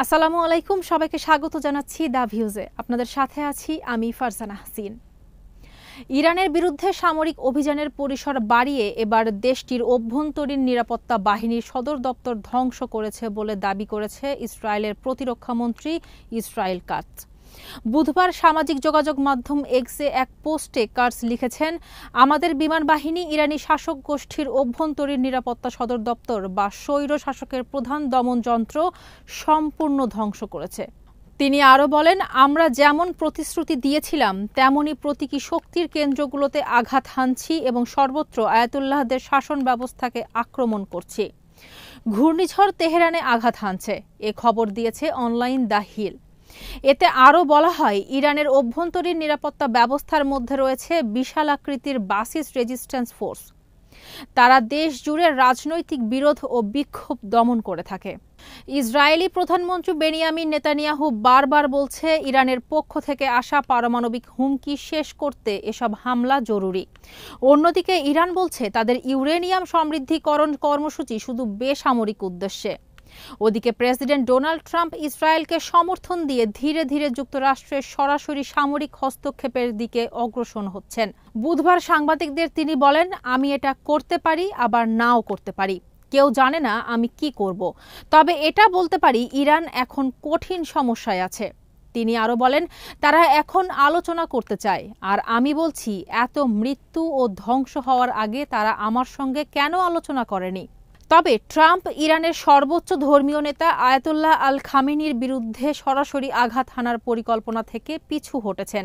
আসসালামু আলাইকুম, সবাইকে স্বাগত জানাচ্ছি দ্য ভিউজে। আপনাদের সাথে আছি আমি ফারজানা হাসিন। ইরানের বিরুদ্ধে সামরিক অভিযানের পরিসর বাড়িয়ে এবার দেশটির অভ্যন্তরীণ নিরাপত্তা বাহিনীর সদর দপ্তর ধ্বংস করেছে বলে দাবি করেছে ইসরায়েলের প্রতিরক্ষামন্ত্রী ইসরায়েল কাটজ। বুধবার সামাজিক যোগাযোগ মাধ্যম এক্সে এক পোস্টে কাটজ লিখেছেন, আমাদের বিমান বাহিনী ইরানি শাসক গোষ্ঠীর অভ্যন্তরীণ নিরাপত্তা সদর দপ্তর বা স্বৈর শাসকের প্রধান দমন যন্ত্র সম্পূর্ণ ধ্বংস করেছে। তিনি আরও বলেন, আমরা যেমন প্রতিশ্রুতি দিয়েছিলাম তেমনই প্রতীকী শক্তির কেন্দ্রগুলোতে আঘাত হানছি এবং সর্বত্র আয়াতুল্লাহদের শাসন ব্যবস্থাকে আক্রমণ করছি। ঘূর্ণিঝড় তেহরানে আঘাত হানছে, এ খবর দিয়েছে অনলাইন দ্য হিল। এতে আরও বলা হয়, ইরানের অভ্যন্তরীণ নিরাপত্তা ব্যবস্থার মধ্যে রয়েছে বিশাল আকৃতির বাসিস রেজিস্ট্যান্স ফোর্স। তারা দেশ জুড়ে রাজনৈতিক বিরোধ ও বিক্ষোভ দমন করে থাকে। ইসরায়েলি প্রধানমন্ত্রী বেনিয়ামিন নেতানিয়াহু বারবার বলছে, ইরানের পক্ষ থেকে আসা পারমাণবিক হুমকি শেষ করতে এসব হামলা জরুরি। অন্যদিকে ইরান বলছে, তাদের ইউরেনিয়াম সমৃদ্ধিকরণ কর্মসূচি শুধু বেসামরিক উদ্দেশ্যে। ওদিকে প্রেসিডেন্ট ডোনাল্ড ট্রাম্প ইসরায়েলকে সমর্থন দিয়ে ধীরে ধীরে যুক্তরাষ্ট্রের সরাসরি সামরিক হস্তক্ষেপের দিকে অগ্রসর হচ্ছেন। বুধবার সাংবাদিকদের তিনি বলেন, আমি এটা করতে পারি, আবার নাও করতে পারি। কেউ জানে না আমি কি করব, তবে এটা বলতে পারি, ইরান এখন কঠিন সমস্যায় আছে। তিনি আরও বলেন, তারা এখন আলোচনা করতে চায়, আর আমি বলছি, এত মৃত্যু ও ধ্বংস হওয়ার আগে তারা আমার সঙ্গে কেন আলোচনা করেনি। তবে ট্রাম্প ইরানের সর্বোচ্চ ধর্মীয় নেতা আয়াতুল্লাহ আল খামেনির বিরুদ্ধে সরাসরি আঘাত হানার পরিকল্পনা থেকে পিছু হটেছেন।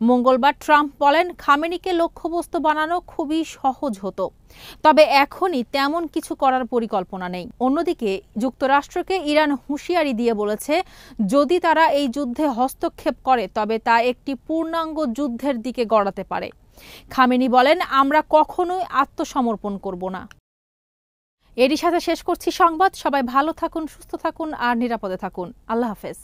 মঙ্গলবার ট্রাম্প বলেন, খামেনিকে লক্ষ্যবস্তু বানানো খুবই সহজ হতো, তবে এখনই তেমন কিছু করার পরিকল্পনা নেই। অন্যদিকে যুক্তরাষ্ট্রকে ইরান হুঁশিয়ারি দিয়ে বলেছে, যদি তারা এই যুদ্ধে হস্তক্ষেপ করে তবে তা একটি পূর্ণাঙ্গ যুদ্ধের দিকে গড়াতে পারে। খামেনি বলেন, আমরা কখনোই আত্মসমর্পণ করব না। এরই সাথে শেষ করছি সংবাদ। সবাই ভালো থাকুন, সুস্থ থাকুন আর নিরাপদে থাকুন। আল্লাহ হাফেজ।